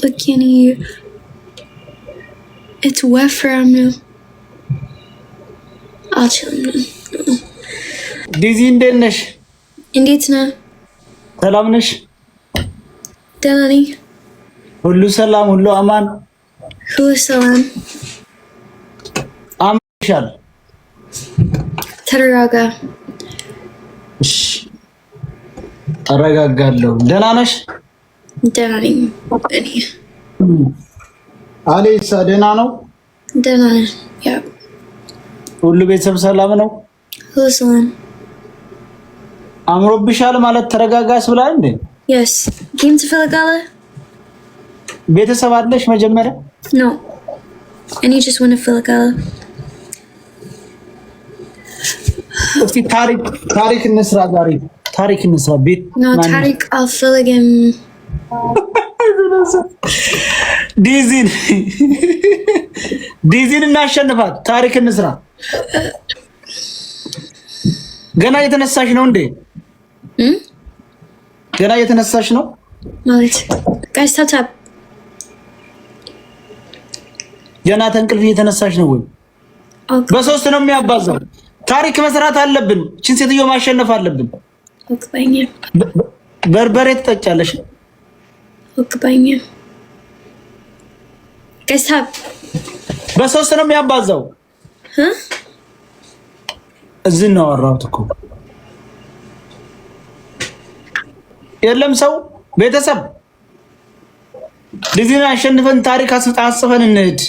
Look, Kenny. It's Wefram now. I'll chill now. Dizzy እንዴት ነሽ? እንዴት ነህ? ሰላም ነሽ? ደህና ነኝ። ሁሉ ሰላም፣ ሁሉ አማን? ሁሉ ሰላም። አምሻል። ተረጋጋ። እሺ፣ ተረጋጋለሁ። ደህና ነሽ? ደህና ነኝ። እኔ አሌክስ ደህና ነው? ደህና ነኝ። ያ ሁሉ ቤተሰብ ሰላም ነው? ሁሉ ሰላም። አምሮብሻል ማለት ተረጋጋስ ብላ እንዴ? Yes. ጌም ትፈልጋለህ? ቤተሰብ አለሽ መጀመሪያ? No. እኔ just want to ፈልጋለህ። እስቲ ታሪክ እንስራ ዛሬ። ታሪክ እንስራ ቤት No, ታሪክ አልፈልግም። ዲዚን እናሸንፋት። ታሪክ እንስራ። ገና የተነሳሽ ነው እንዴ? ገና የተነሳሽ ነው ማለት ጋይስ ታፕ ገና ተንቅልፍ የተነሳሽ ነው ወይ? በሶስት ነው የሚያባዛው። ታሪክ መስራት አለብን። እቺን ሴትዮ ማሸነፍ አለብን። ኦክባኛ በርበሬ ትጠጫለሽ? ኦክባኛ ጋይስ ታፕ በሶስት ነው የሚያባዛው። እዚህ ነው አወራሁት እኮ። የለም ሰው ቤተሰብ ዲዚን አሸንፈን ታሪክ አስጽፈን እንሂድ።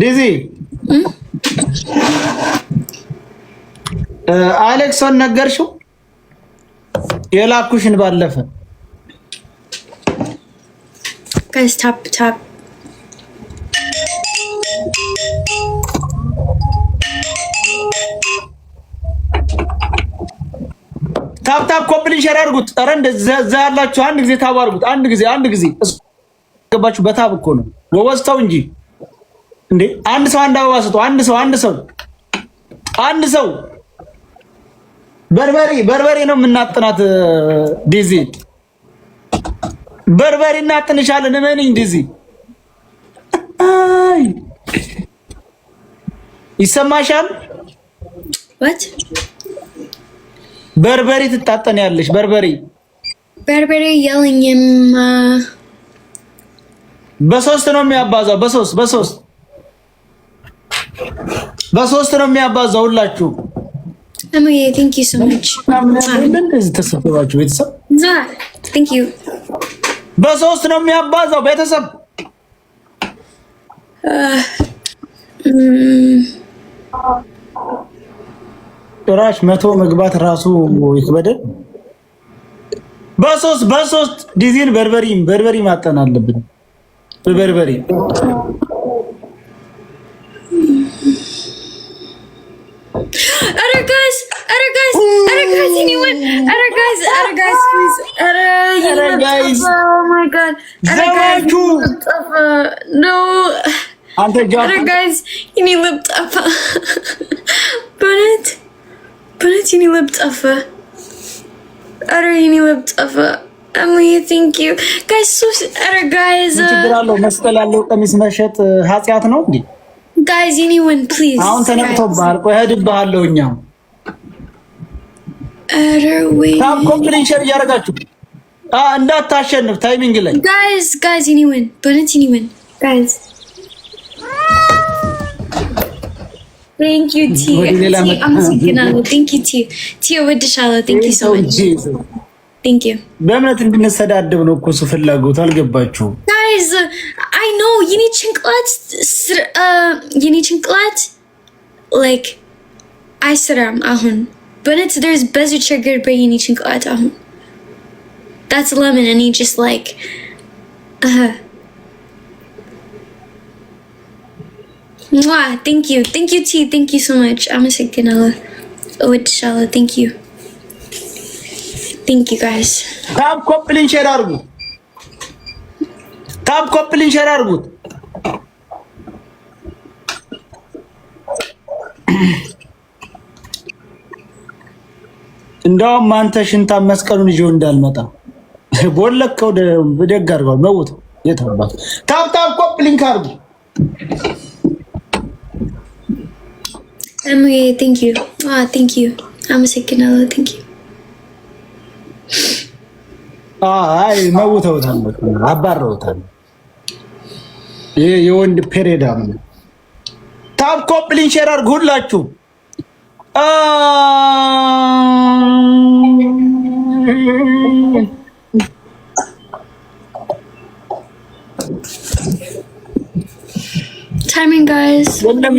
ዲዚ አሌክሶን ነገርሽው? የላኩሽን ባለፈ ጋይስ ታፕ ታፕ ኮምፕሊት ሼር አድርጉት። ኧረ እንደዛ ያላችሁ አንድ ጊዜ ታብ አድርጉት። አንድ ጊዜ ገባችሁ? በታብ እኮ ነው ወወስተው እንጂ እንዴ! አንድ ሰው አንድ አበባ ስጡ። አንድ ሰው በርበሬ ነው የምናጥናት። ዲዚ በርበሬ እናጥንሻለን። እመንኝ ዲዚ። አይ ይሰማሻል? what በርበሬ ትታጠኛለሽ። በርበሬ የለኝም። በሶስት ነው የሚያባዛው። በሶስት ነው የሚያባዛው። ሁላችሁ አማዬ thank you so much። እንደዚህ ተሰብስባችሁ ቤተሰብ thank you። በሶስት ነው የሚያባዛው ቤተሰብ። ጭራሽ 100 መግባት ራሱ ይክበደል። በሶስት ዲዚን በርበሬ ማጠን አለብን። በበርበሬ ኧረ ጋይስ anyone please oh my god ዘማቹ no አንተ ጃ guys you need lip ጠፋ በእውነት you need lip ጠፋ Emily, thank you guys so guys ችግር አለው። መስቀል ያለው ቀሚስ መሸጥ ኃጢያት ነው እንዴ? guys anyone please አሁን ተነቅቶብሃል። ቆይ ሄድብሃለሁ። እኛም ወይ ታፕ ኮምፕሊት ሼር እያደረጋችሁ እንዳታሸንፍ ታይሚንግ ላይ guys anyone guys thank you T thank you T ወድሻለሁ thank you so much thank you በእምነት እንድንሰዳደብ ነው እኮ እሱ ፍላጎት። አልገባችሁም guys I know you need ጭንቅላት like አይሰራም አሁን but there's በዚህ ችግር በየኔ ጭንቅላት አሁን that's lemon and he just like Mwah, thank you T thank you so much አመሰግናለሁ እወድሻለሁ thank you guys ታፕ ኮምፕሊት ሼር አድርጉት። እንደውም አንተ ሽንታ መስቀሉን ይዤው እንዳልመጣ ቦለከው ደግ አድርገው መውት የታባት ታፕታፕ ኮፕሊንግ አድርጉ። thank you. Thank you. አመሰግናለሁ። thank you. አይ መውተውታል፣ አባረውታል። ይሄ የወንድ ፔሬዳ ነው። ታፕ ኮፕሊንግ ሼር አድርጉ ሁላችሁ። ታይሚንግ ጋይስ የለም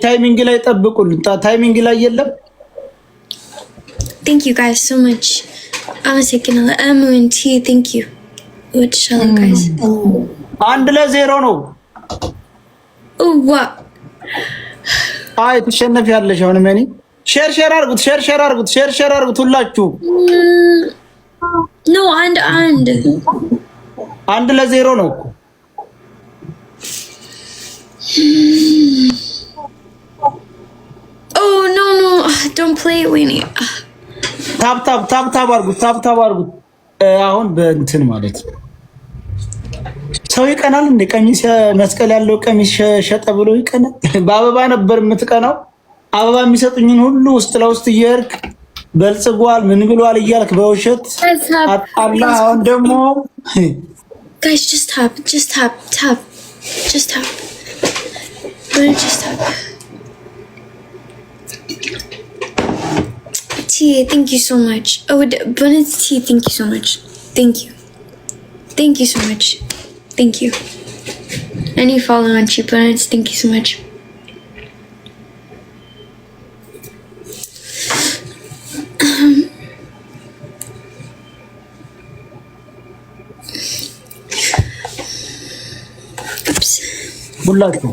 ታይሚንግ ላይ ጠብቁልን። ታይሚንግ ላይ የለም። thank you guys so much. አመሰግናለሁ። MNT thank you. ወድሻለሁ guys. 1-0 ነው። ዋ አይ ትሸነፊያለሽ። አሁን ማኒ ሼር አድርጉት ሁላችሁ። ኖ 1-0 ነው እኮ oh no don't play it Winnie. ታፕ አድርጉት። አሁን በእንትን ማለት ሰው ይቀናል እንደ ቀሚስ መስቀል ያለው ቀሚስ ሸጠ ብሎ ይቀናል። በአበባ ነበር የምትቀናው። አበባ የሚሰጡኝን ሁሉ ውስጥ ለውስጥ እየሄድክ በልጽጓል ምን ብሏል እያልክ በውሸት አጣላ። አሁን ደግሞ guys just tap just tap T thank you so much. But it's T thank you so much. Thank you so much. Thank you. Any follow on cheap planets, thank you so much. Oops. ሁላችሁ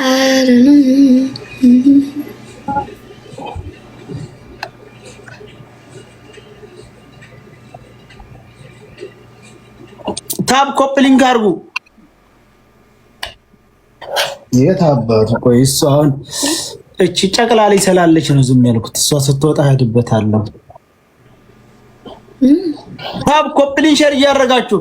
I don't know. ታፕ ኮፕሊንግ አድርጉ። የት አባቱ ቆይ እሱ አሁን እቺ ጨቅላ ላይ ስላለች ነው ዝም ያልኩት። እሷ ስትወጣ ሄድበታለሁ። ታፕ ኮፕሊንግ ሼር እያደረጋችሁ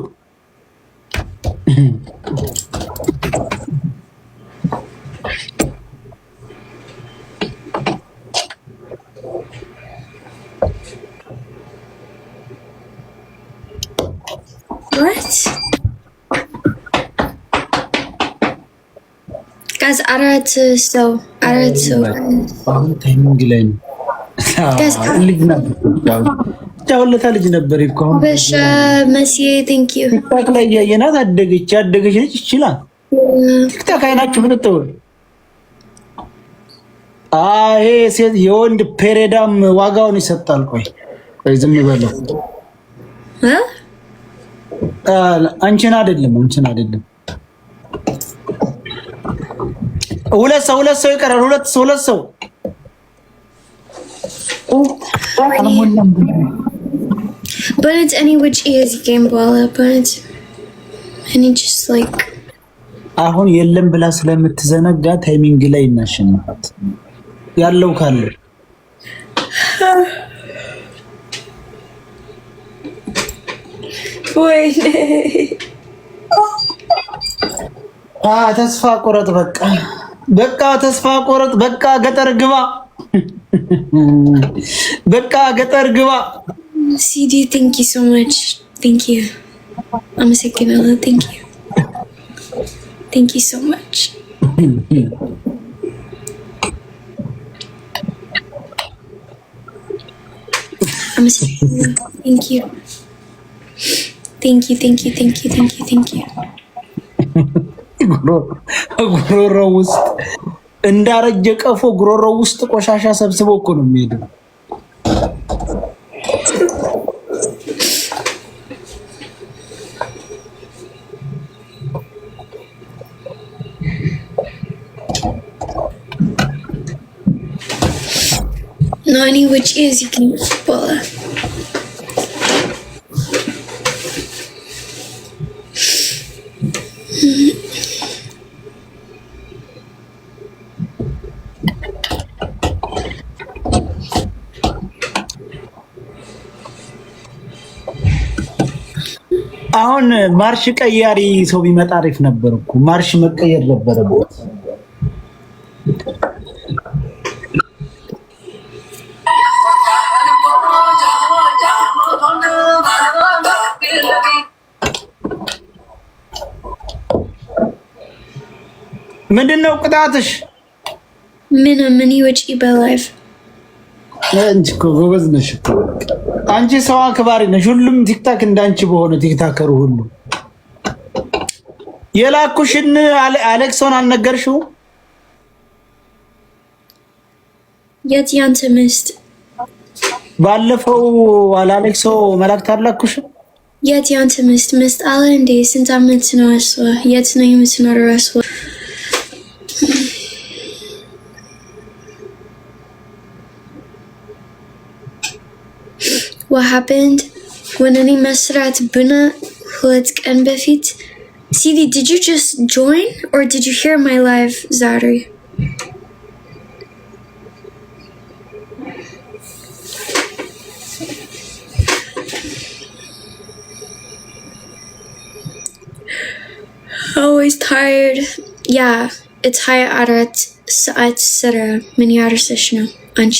What? Guys, አራት ሰው አሁን ታይሚንግ ላይ ነው። Guys, ልጅ ነበር ጫወለታ ልጅ ነበር እኮ አሁን በሻ መሲዬ thank you. ቲክታክ ላይ ያየናት ያደገች ልጅ ይችላል። ቲክታክ አይናችሁ ምን ተው። አይ ሴት የወንድ ፔሬዳም ዋጋውን ይሰጣል። ቆይ ዝም ይበለው። አንቺን አይደለም ሁለት ሰው ይቀራል። ሁለት ሰው But it's any which is game ball but it's and it just like አሁን የለም ብላ ስለምትዘነጋ ታይሚንግ ላይ እናሸንፋት ያለው ካለ ወይኔ ተስፋ ቆረጥ። በቃ ተስፋ ቆረጥ። በቃ ገጠር ግባ። CD thank you so much. Thank you. አመሰግናለሁ. Thank you so much. Thank you. ጉሮሮ ውስጥ እንዳረጀ ቀፎ ጉሮሮ ውስጥ ቆሻሻ ሰብስበው እኮ ነው የሚሄደው። No, any which is you can follow. አሁን ማርሽ ቀያሪ ሰው ቢመጣ አሪፍ ነበር እኮ። ማርሽ መቀየር ነበረበት። ምንድነው ቅጣትሽ? ምን ይወጪ በላይፍ አንቺ እኮ ጎበዝ ነሽ እኮ። አንቺ ሰው አክባሪ ነሽ። ሁሉም ቲክታክ እንዳንቺ በሆነ ቲክታከሩ ሁሉ የላኩሽን አሌክሶን አልነገርሽው? የት ያንተ ምስት? ባለፈው አሌክሶ መላክት አላኩሽ? የት ያንተ ምስት አለ እንዴ? ስንት ዓመት ነው እሷ? የት ነው የምትኖረው እሷ? What happened when any መስራት ብና ሁለት ቀን በፊት? Sidi, did you just join or did you hear my live ዛሬ? Always tired. Yeah, it's high አራት ሰዓት ስራ ምን ያርሰሽ ነው አንቺ?